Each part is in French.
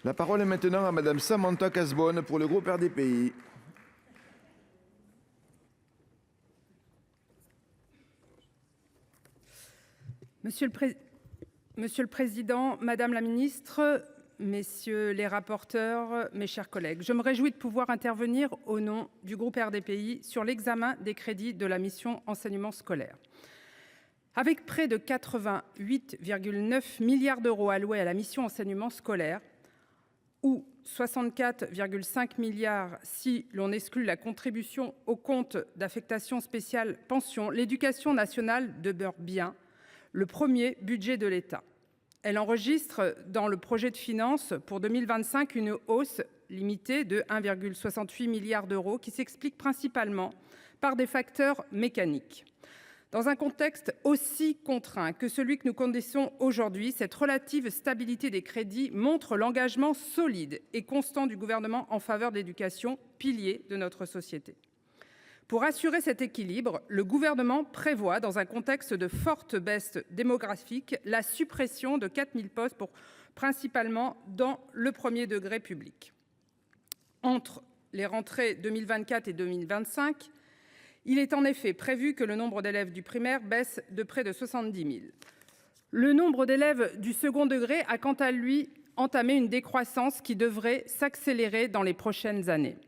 La parole est maintenant à Madame Samantha Cazebonne pour le groupe RDPI. Monsieur le Président, Madame la Ministre, Messieurs les rapporteurs, mes chers collègues, je me réjouis de pouvoir intervenir au nom du groupe RDPI sur l'examen des crédits de la mission Enseignement scolaire. Avec près de 88,9 milliards d'euros alloués à la mission Enseignement scolaire, ou 64,5 milliards si l'on exclut la contribution au compte d'affectation spéciale pension, l'éducation nationale demeure bien le premier budget de l'État. Elle enregistre dans le projet de finances pour 2025 une hausse limitée de 1,68 milliard d'euros qui s'explique principalement par des facteurs mécaniques. Dans un contexte aussi contraint que celui que nous connaissons aujourd'hui, cette relative stabilité des crédits montre l'engagement solide et constant du gouvernement en faveur de l'éducation, pilier de notre société. Pour assurer cet équilibre, le gouvernement prévoit, dans un contexte de forte baisse démographique, la suppression de 4 000 postes, principalement dans le premier degré public. Entre les rentrées 2024 et 2025, il est en effet prévu que le nombre d'élèves du primaire baisse de près de 70 000. Le nombre d'élèves du second degré a quant à lui entamé une décroissance qui devrait s'accélérer dans les prochaines années.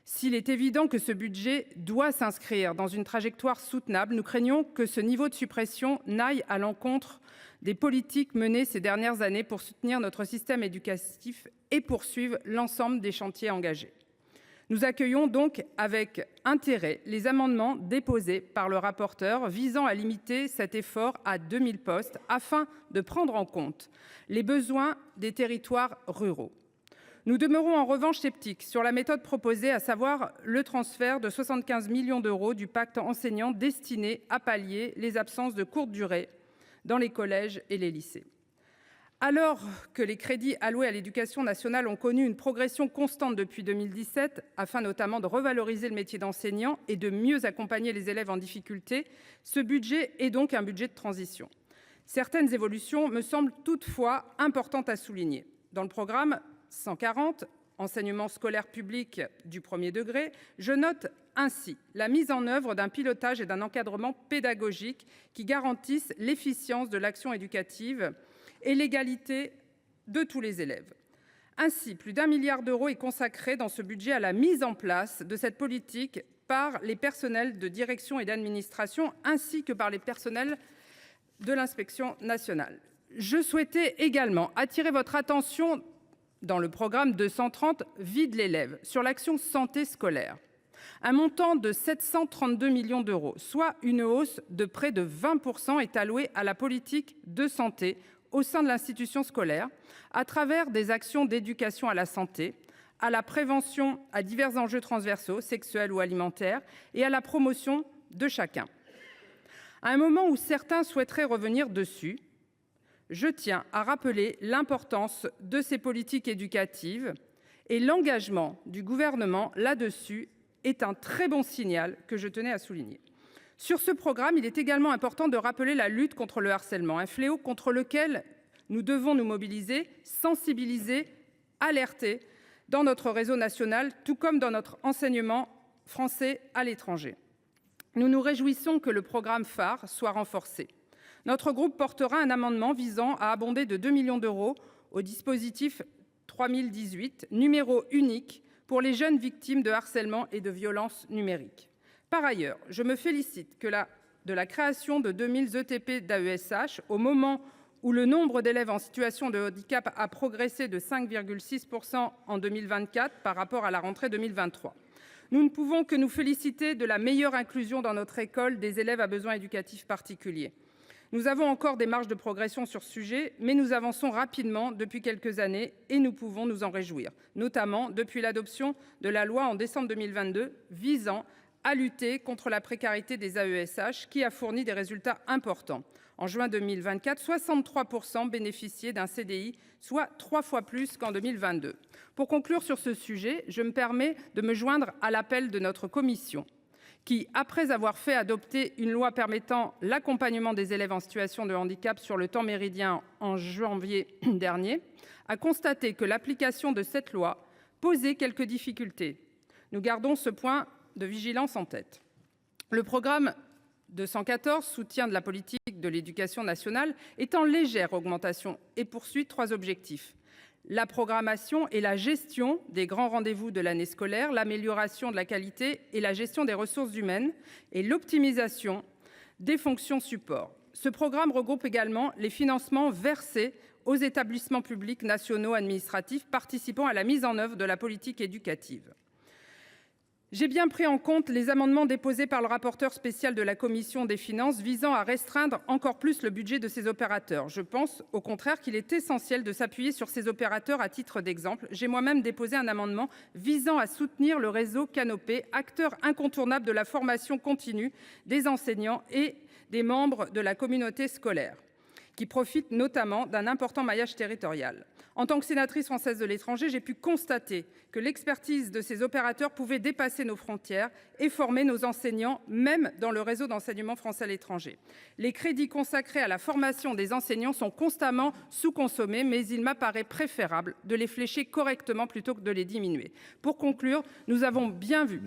S'il est évident que ce budget doit s'inscrire dans une trajectoire soutenable, nous craignons que ce niveau de suppression n'aille à l'encontre des politiques menées ces dernières années pour soutenir notre système éducatif et poursuivre l'ensemble des chantiers engagés. Nous accueillons donc avec intérêt les amendements déposés par le rapporteur visant à limiter cet effort à 2 000 postes afin de prendre en compte les besoins des territoires ruraux. Nous demeurons en revanche sceptiques sur la méthode proposée, à savoir le transfert de 75 millions d'euros du pacte enseignant destiné à pallier les absences de courte durée dans les collèges et les lycées. Alors que les crédits alloués à l'éducation nationale ont connu une progression constante depuis 2017, afin notamment de revaloriser le métier d'enseignant et de mieux accompagner les élèves en difficulté, ce budget est donc un budget de transition. Certaines évolutions me semblent toutefois importantes à souligner. Dans le programme 140, Enseignement scolaire public du premier degré, je note ainsi la mise en œuvre d'un pilotage et d'un encadrement pédagogique qui garantissent l'efficience de l'action éducative et l'égalité de tous les élèves. Ainsi, plus d'1 milliard d'euros est consacré dans ce budget à la mise en place de cette politique par les personnels de direction et d'administration ainsi que par les personnels de l'inspection nationale. Je souhaitais également attirer votre attention dans le programme 230 « Vie de l'élève » sur l'action santé scolaire. Un montant de 732 millions d'euros, soit une hausse de près de 20%, est alloué à la politique de santé au sein de l'institution scolaire, à travers des actions d'éducation à la santé, à la prévention à divers enjeux transversaux, sexuels ou alimentaires, et à la promotion de chacun. À un moment où certains souhaiteraient revenir dessus, je tiens à rappeler l'importance de ces politiques éducatives et l'engagement du gouvernement là-dessus est un très bon signal que je tenais à souligner. Sur ce programme, il est également important de rappeler la lutte contre le harcèlement, un fléau contre lequel nous devons nous mobiliser, sensibiliser, alerter dans notre réseau national, tout comme dans notre enseignement français à l'étranger. Nous nous réjouissons que le programme phare soit renforcé. Notre groupe portera un amendement visant à abonder de 2 millions d'euros au dispositif 3018, numéro unique pour les jeunes victimes de harcèlement et de violences numériques. Par ailleurs, je me félicite de la création de 2000 ETP d'AESH au moment où le nombre d'élèves en situation de handicap a progressé de 5,6% en 2024 par rapport à la rentrée 2023. Nous ne pouvons que nous féliciter de la meilleure inclusion dans notre école des élèves à besoins éducatifs particuliers. Nous avons encore des marges de progression sur ce sujet, mais nous avançons rapidement depuis quelques années et nous pouvons nous en réjouir, notamment depuis l'adoption de la loi en décembre 2022 visant à lutter contre la précarité des AESH qui a fourni des résultats importants. En juin 2024, 63% bénéficiaient d'un CDI, soit 3 fois plus qu'en 2022. Pour conclure sur ce sujet, je me permets de me joindre à l'appel de notre commission qui, après avoir fait adopter une loi permettant l'accompagnement des élèves en situation de handicap sur le temps méridien en janvier dernier, a constaté que l'application de cette loi posait quelques difficultés. Nous gardons ce point de vigilance en tête. Le programme 214, soutien de la politique de l'éducation nationale, est en légère augmentation et poursuit 3 objectifs: la programmation et la gestion des grands rendez-vous de l'année scolaire, l'amélioration de la qualité et la gestion des ressources humaines et l'optimisation des fonctions support. Ce programme regroupe également les financements versés aux établissements publics nationaux administratifs participant à la mise en œuvre de la politique éducative. J'ai bien pris en compte les amendements déposés par le rapporteur spécial de la commission des finances visant à restreindre encore plus le budget de ces opérateurs. Je pense au contraire qu'il est essentiel de s'appuyer sur ces opérateurs à titre d'exemple. J'ai moi-même déposé un amendement visant à soutenir le réseau Canopé, acteur incontournable de la formation continue des enseignants et des membres de la communauté scolaire, qui profite notamment d'un important maillage territorial. En tant que sénatrice française de l'étranger, j'ai pu constater que l'expertise de ces opérateurs pouvait dépasser nos frontières et former nos enseignants, même dans le réseau d'enseignement français à l'étranger. Les crédits consacrés à la formation des enseignants sont constamment sous-consommés, mais il m'apparaît préférable de les flécher correctement plutôt que de les diminuer. Pour conclure, nous avons bien vu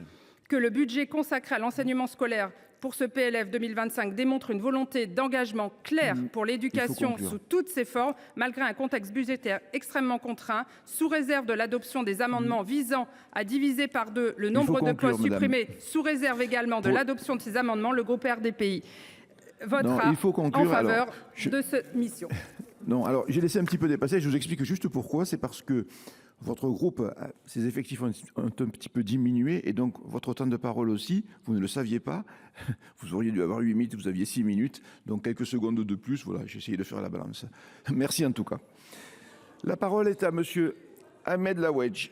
que le budget consacré à l'enseignement scolaire pour ce PLF 2025 démontre une volonté d'engagement clair pour l'éducation sous toutes ses formes, malgré un contexte budgétaire extrêmement contraint, sous réserve de l'adoption des amendements visant à diviser par 2 le nombre de postes supprimés, sous réserve également de l'adoption de ces amendements, le groupe RDPI votera en faveur de cette mission. Non, alors j'ai laissé un petit peu dépasser, je vous explique juste pourquoi. C'est parce que votre groupe, ses effectifs ont un petit peu diminué et donc votre temps de parole aussi, vous ne le saviez pas. Vous auriez dû avoir 8 minutes, vous aviez 6 minutes, donc quelques secondes de plus. Voilà, j'ai essayé de faire la balance. Merci en tout cas. La parole est à monsieur Ahmed Lawedge.